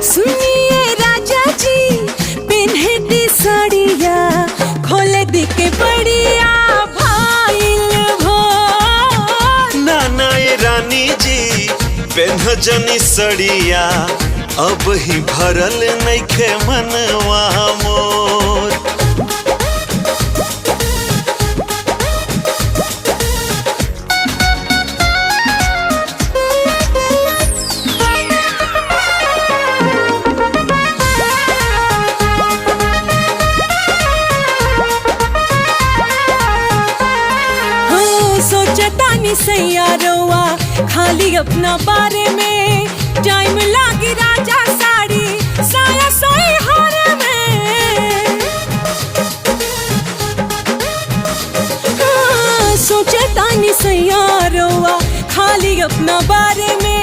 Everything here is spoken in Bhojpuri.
सुनिए राजा जी पिन्हे दी साड़िया खोले दी के बढ़िया भाईल भोर। नाना ये रानी जी पेन्ह जनी सड़िया अब ही भरल नइखे मनवा मोर। सोचतानी सैयारोवा खाली अपना बारे में टाइम लागी राजा साड़ी साया सोई हार में। सोचतानी सैयारोवा खाली अपना बारे में